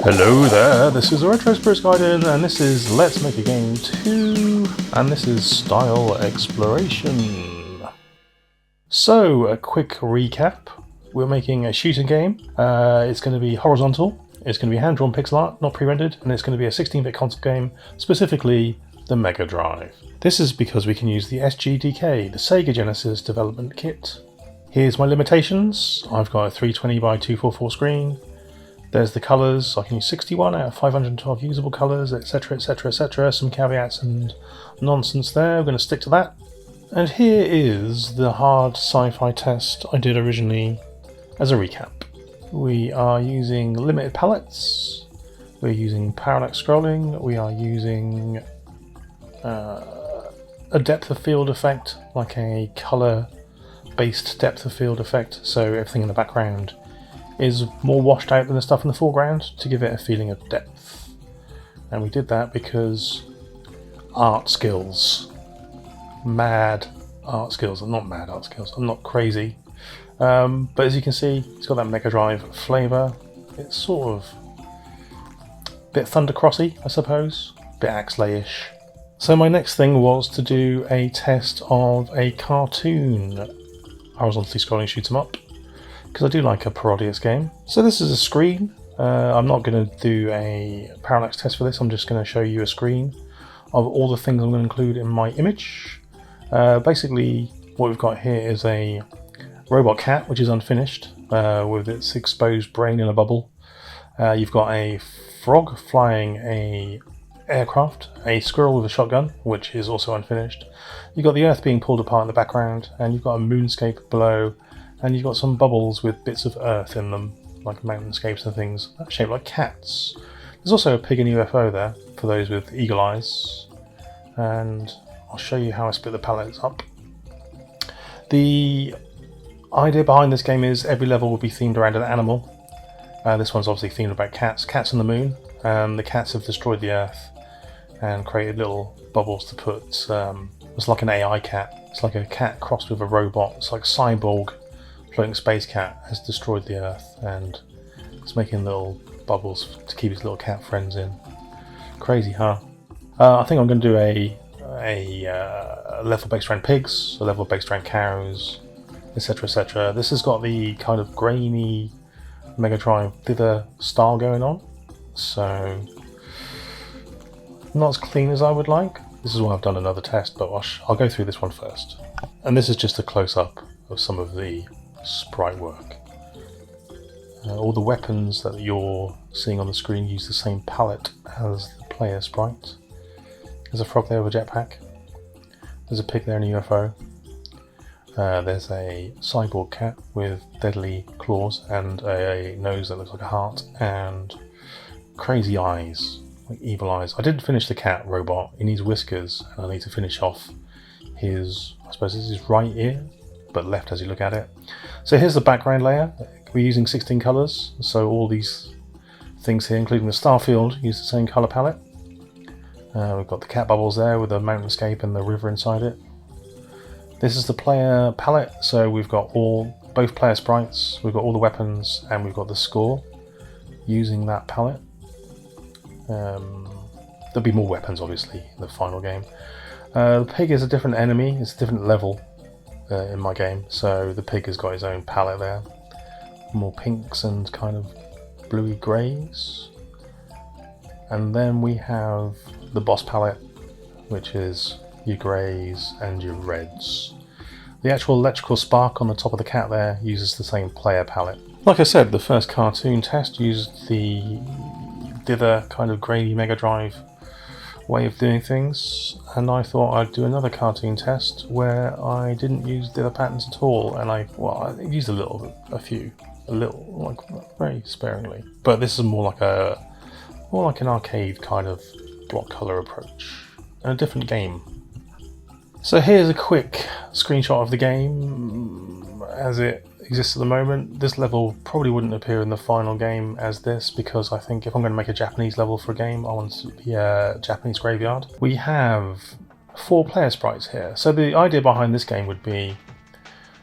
Hello there, this is Retro Spirits Guardian, and this is Let's Make a Game 2, and this is Style Exploration. So, a quick recap. We're making a shooting game. It's going to be horizontal, it's going to be hand-drawn pixel art, not pre-rendered, and it's going to be a 16-bit console game, specifically the Mega Drive. This is because we can use the SGDK, the Sega Genesis Development Kit. Here's my limitations. I've got a 320 by 244 screen. There's the colours. I can use 61 out of 512 usable colours, etc, etc, etc. Some caveats and nonsense there. I'm going to stick to that. And here is the hard sci-fi test I did originally as a recap. We are using limited palettes. We're using parallax scrolling. We are using a depth of field effect, like a colour-based depth of field effect, so everything in the background is more washed out than the stuff in the foreground to give it a feeling of depth. And we did that because art skills. Mad art skills. I'm not mad art skills, I'm not crazy. But as you can see, it's got that Mega Drive flavour. It's sort of a bit Thundercrossy, I suppose. A bit Axley-ish. So my next thing was to do a test of a cartoon horizontally scrolling shoot 'em up, because I do like a Parodius game. So this is a screen. I'm not going to do a parallax test for this, I'm just going to show you a screen of all the things I'm going to include in my image. Basically what we've got here is a robot cat which is unfinished with its exposed brain in a bubble. You've got a frog flying a aircraft, a squirrel with a shotgun which is also unfinished. You've got the earth being pulled apart in the background, and you've got a moonscape below, and you've got some bubbles with bits of earth in them, like mountainscapes and things shaped like cats. There's also a pig and UFO there, for those with eagle eyes, and I'll show you how I split the palettes up. The idea behind this game is every level will be themed around an animal. This one's obviously themed about cats. Cats on the moon, and the cats have destroyed the earth and created little bubbles to put, it's like an AI cat. It's like a cat crossed with a robot. It's like a cyborg floating space cat has destroyed the earth, and it's making little bubbles to keep its little cat friends in. Crazy, huh? I think I'm going to do a level based around pigs, a level based around cows, etc, etc. This has got the kind of grainy Mega Drive dither style going on, so not as clean as I would like. This is why I've done another test, but I'll go through this one first. And this is just a close-up of some of the sprite work. All the weapons that you're seeing on the screen use the same palette as the player sprite. There's a frog there with a jetpack. There's a pig there in a UFO. There's a cyborg cat with deadly claws and a nose that looks like a heart and crazy eyes, like evil eyes. I didn't finish the cat robot. He needs whiskers, and I need to finish off his, I suppose this is his right ear, but left as you look at it. So here's the background layer. We're using 16 colours, so all these things here, including the star field, use the same colour palette. We've got the cat bubbles there with the mountainscape and the river inside it. This is the player palette, so we've got both player sprites, we've got all the weapons, and we've got the score using that palette. There'll be more weapons obviously in the final game. The pig is a different enemy, it's a different level in my game, so the pig has got his own palette there. More pinks and kind of bluey greys. And then we have the boss palette, which is your greys and your reds. The actual electrical spark on the top of the cat there uses the same player palette. Like I said, the first cartoon test used the dither kind of grainy Mega Drive way of doing things, and I thought I'd do another cartoon test where I didn't use dither patterns at all, and I used a little, like very sparingly. But this is more like an arcade kind of block color approach, and a different game. So here's a quick screenshot of the game as it exists at the moment. This level probably wouldn't appear in the final game as this, because I think if I'm going to make a Japanese level for a game, I want it to be a Japanese graveyard. We have 4 player sprites here. So the idea behind this game would be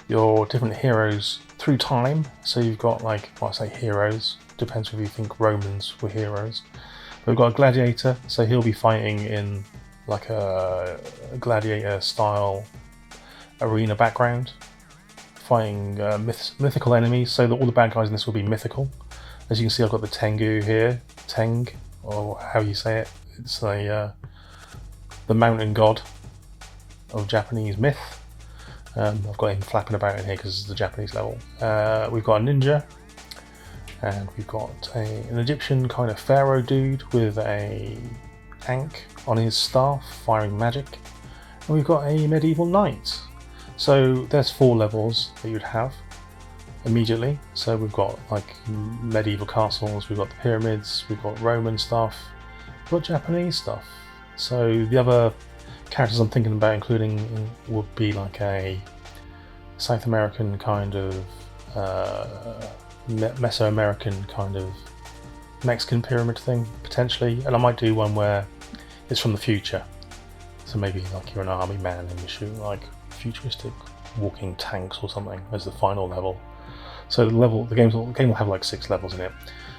your different heroes through time. So you've got, like, well, I say heroes, depends if you think Romans were heroes. We've got a gladiator, so he'll be fighting in like a gladiator style arena background, fighting mythical enemies, so that all the bad guys in this will be mythical. As you can see, I've got the Tengu here, Teng, or how you say it. It's the mountain god of Japanese myth. I've got him flapping about in here because it's the Japanese level. We've got a ninja, and we've got an Egyptian kind of pharaoh dude with a ankh on his staff firing magic, and we've got a medieval knight. So there's 4 levels that you'd have immediately. So we've got like medieval castles, we've got the pyramids, we've got Roman stuff, we've got Japanese stuff. So the other characters I'm thinking about including would be like a South American kind of Mesoamerican kind of Mexican pyramid thing potentially, and I might do one where it's from the future, so maybe like you're an army man and you shoot like futuristic walking tanks or something as the final level. So the game will have like 6 levels in it.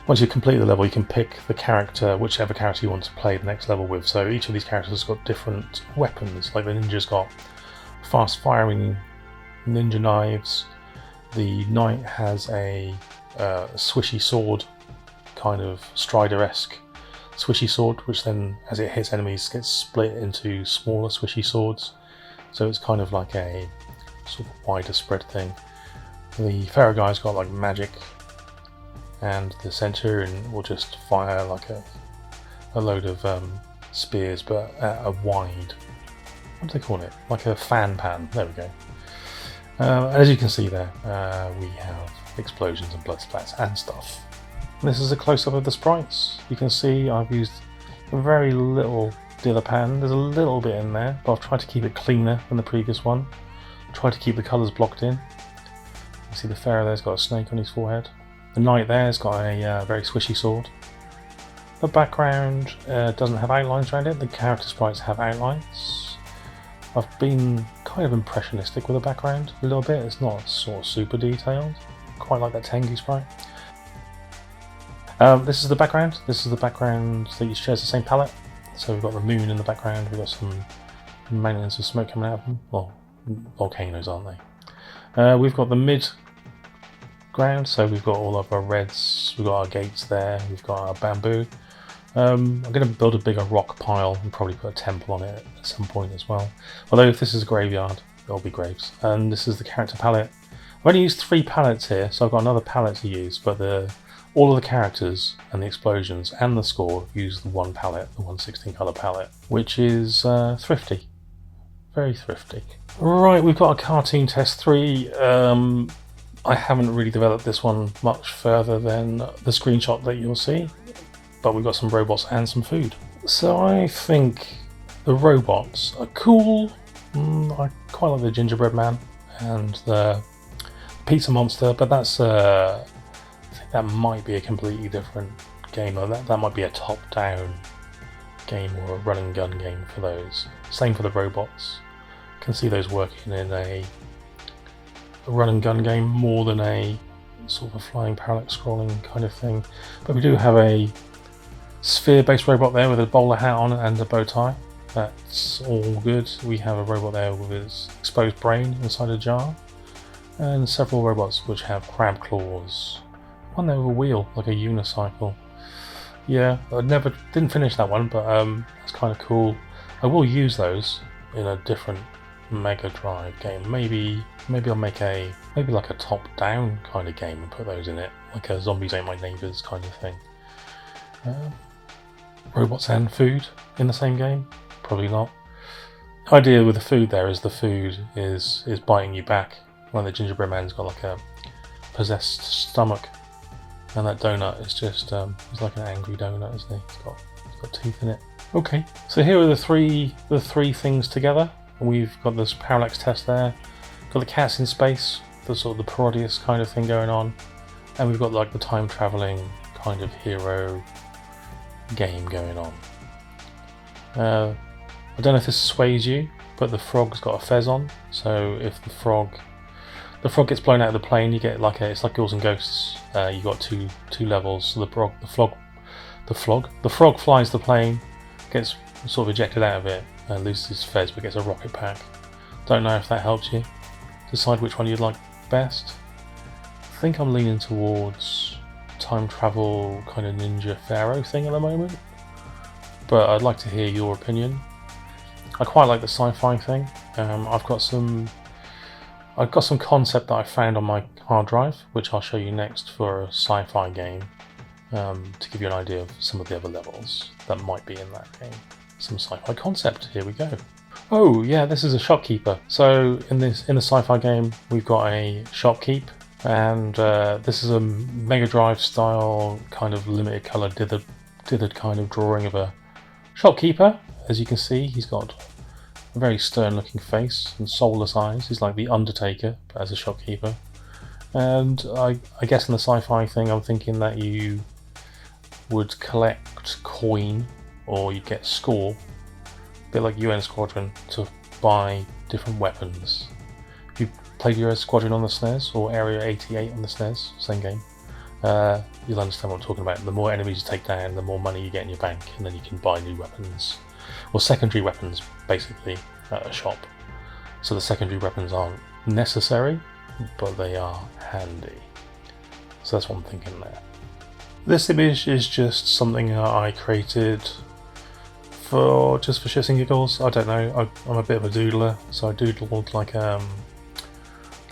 Once you complete the level, you can pick the character, whichever character you want to play the next level with. So each of these characters has got different weapons. Like the ninja's got fast firing ninja knives. The knight has a swishy sword, kind of Strider-esque swishy sword, which then as it hits enemies gets split into smaller swishy swords. So it's kind of like a sort of wider spread thing. The pharaoh guy's got like magic, and the centurion will just fire like a load of spears, but at a wide, what do they call it? Like a fan pan. There we go. As you can see there, we have explosions and blood splats and stuff. This is a close-up of the sprites. You can see I've used very little Dillapan. There's a little bit in there, but I've tried to keep it cleaner than the previous one. Tried to keep the colours blocked in. You see the pharaoh there's got a snake on his forehead. The knight there's got a very swishy sword. The background doesn't have outlines around it. The character sprites have outlines. I've been kind of impressionistic with the background a little bit. It's not sort of super detailed, quite like that Tengu sprite. This is the background. This is the background that shares the same palette. So we've got the moon in the background. We've got some mountains of smoke coming out of them. Well, volcanoes, aren't they? We've got the mid ground, so we've got all of our reds, we've got our gates there, we've got our bamboo. I'm going to build a bigger rock pile and probably put a temple on it at some point as well. Although if this is a graveyard, there'll be graves. And this is the character palette. I've only used 3 palettes here, so I've got another palette to use, but all of the characters and the explosions and the score use the one palette, the 116 colour palette, which is thrifty. Very thrifty. Right, we've got a cartoon test 3. I haven't really developed this one much further than the screenshot that you'll see, but we've got some robots and some food. So I think the robots are cool. I quite like the gingerbread man and the pizza monster, but that's I think that might be a completely different game. That might be a top-down game or a run-and-gun game for those. Same for the robots. I can see those working in a run-and-gun game more than a sort of flying parallax scrolling kind of thing. But we do have a sphere-based robot there with a bowler hat on and a bow tie. That's all good. We have a robot there with his exposed brain inside a jar, and several robots which have crab claws. One there with a wheel, like a unicycle. Yeah, I didn't finish that one, but that's kind of cool. I will use those in a different Mega Drive game. Maybe I'll make like a top-down kind of game and put those in it, like a Zombies Ain't My Neighbours kind of thing. Robots and food in the same game? Probably not. The idea with the food there is the food is biting you back. Like the gingerbread man's got like a possessed stomach, and that donut is just he's like an angry donut, isn't he? He's got teeth in it. Okay, so here are the three things together. We've got this parallax test there. Got the cats in space, the sort of the Parodius kind of thing going on, and we've got like the time traveling kind of hero game going on. I don't know if this sways you, but the frog's got a fez on, so if the frog the frog gets blown out of the plane. You get like it's like Ghouls and Ghosts. You got two levels. So the frog flies the plane, gets sort of ejected out of it, and loses his fez, but gets a rocket pack. Don't know if that helps you decide which one you'd like best. I think I'm leaning towards time travel kind of Ninja Pharaoh thing at the moment, but I'd like to hear your opinion. I quite like the sci-fi thing. I've got some concept that I found on my hard drive, which I'll show you next for a sci-fi game, to give you an idea of some of the other levels that might be in that game. Some sci-fi concept. Here we go. Oh yeah, this is a shopkeeper. So in the sci-fi game, we've got a shopkeep, and this is a Mega Drive style kind of limited color dithered kind of drawing of a shopkeeper. As you can see, he's got a very stern looking face and soulless eyes. He's like the Undertaker, but as a shopkeeper. And I guess in the sci-fi thing, I'm thinking that you would collect coin, or you'd get score, a bit like UN Squadron, to buy different weapons. If you played UN Squadron on the SNES, or Area 88 on the SNES, same game, you'll understand what I'm talking about. The more enemies you take down, the more money you get in your bank, and then you can buy new weapons. Or secondary weapons, basically, at a shop. So the secondary weapons aren't necessary, but they are handy. So that's what I'm thinking there. This image is just something that I created for shits and giggles. I don't know, I'm a bit of a doodler, so I doodled like a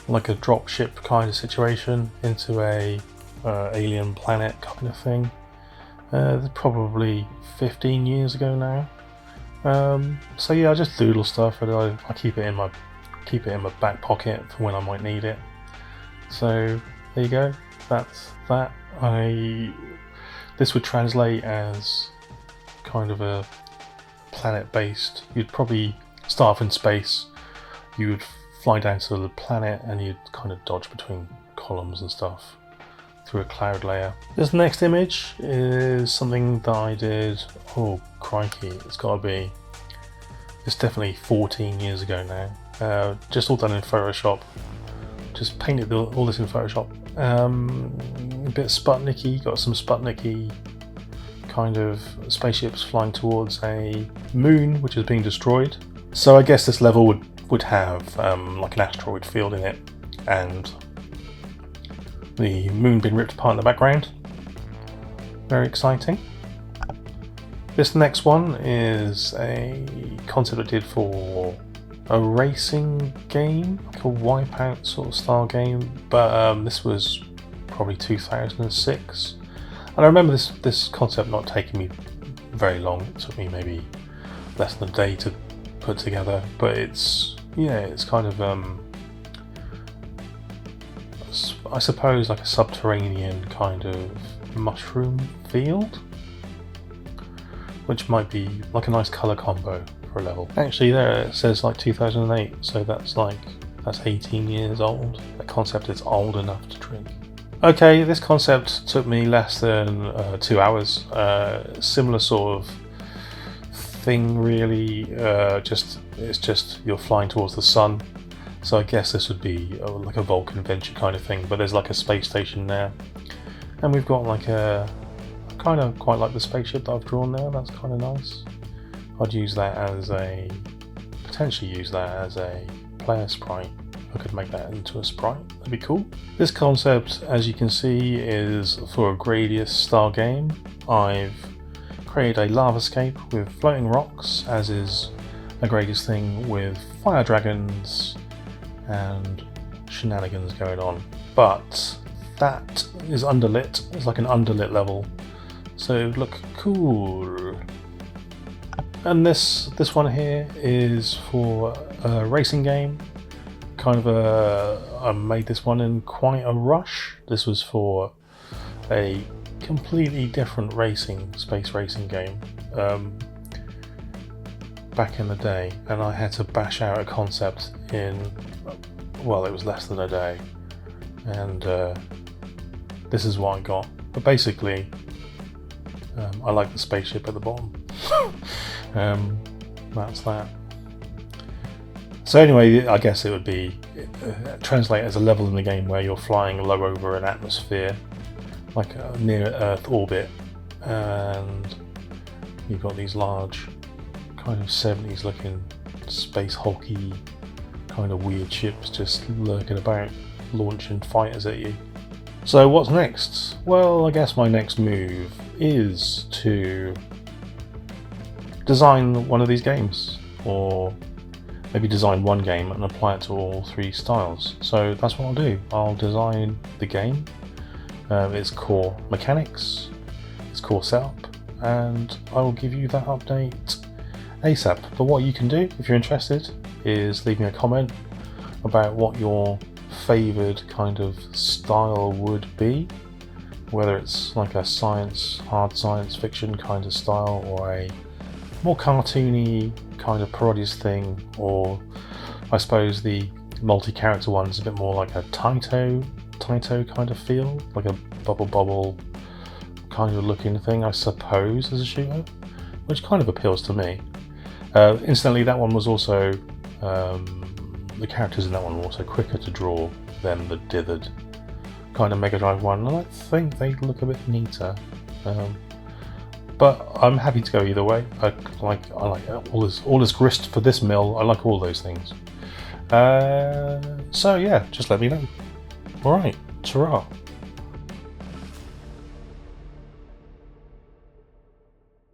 dropship kind of situation into a alien planet kind of thing. Probably 15 years ago now. So yeah, I just doodle stuff, and I keep it in my back pocket for when I might need it. So there you go. That's that. This would translate as kind of a planet-based. You'd probably start off in space. You would fly down to the planet, and you'd kind of dodge between columns and stuff through a cloud layer. This next image is something that I did. Oh crikey! It's definitely 14 years ago now. Just all done in Photoshop. Just painted all this in Photoshop. A bit Sputnik-y, got some Sputnik-y kind of spaceships flying towards a moon which is being destroyed. So I guess this level would have like an asteroid field in it, and the moon being ripped apart in the background. Very exciting. This next one is a concept I did for a racing game, like a Wipeout sort of style game, but this was probably 2006. And I remember this concept not taking me very long. It took me maybe less than a day to put together, but it's kind of I suppose like a subterranean kind of mushroom field, which might be like a nice colour combo for a level. Actually there it says like 2008, so that's 18 years old. That concept is old enough to drink. Okay, this concept took me less than 2 hours. Similar sort of thing really, it's just you're flying towards the sun. So I guess this would be like a Vulcan adventure kind of thing, but there's like a space station there. And we've got like I kind of quite like the spaceship that I've drawn there. That's kind of nice. I'd potentially use that as a player sprite. I could make that into a sprite, that'd be cool. This concept, as you can see, is for a Gradius style game. I've created a lavascape with floating rocks, as is a Gradius thing, with fire dragons and shenanigans going on. But that is underlit, it's like an underlit level, so it would look cool. And this one here is for a racing game. I made this one in quite a rush. This was for a completely different space racing game back in the day, and I had to bash out a concept in, well, it was less than a day, and this is what I got. But basically, I like the spaceship at the bottom. That's that. So anyway, I guess it would be translate as a level in the game where you're flying low over an atmosphere, like a near Earth orbit, and you've got these large, kind of 70s looking, space hulky, kind of weird ships just lurking about, launching fighters at you. So what's next? Well, I guess my next move is to design one of these games, or maybe design one game and apply it to all 3 styles. So that's what I'll do. I'll design the game, its core mechanics, its core setup, and I will give you that update ASAP. But what you can do, if you're interested, is leave me a comment about what your favoured kind of style would be, whether it's like a hard science fiction kind of style, or a more cartoony kind of Parodius thing, or I suppose the multi-character one is a bit more like a Taito kind of feel, like a bubble kind of looking thing, I suppose, as a shooter, which kind of appeals to me. Incidentally, that one was also the characters in that one were also quicker to draw than the dithered kind of Mega Drive one, and I think they look a bit neater. But I'm happy to go either way. I like all this grist for this mill. I like all those things. So yeah, just let me know. All right, ta-ra.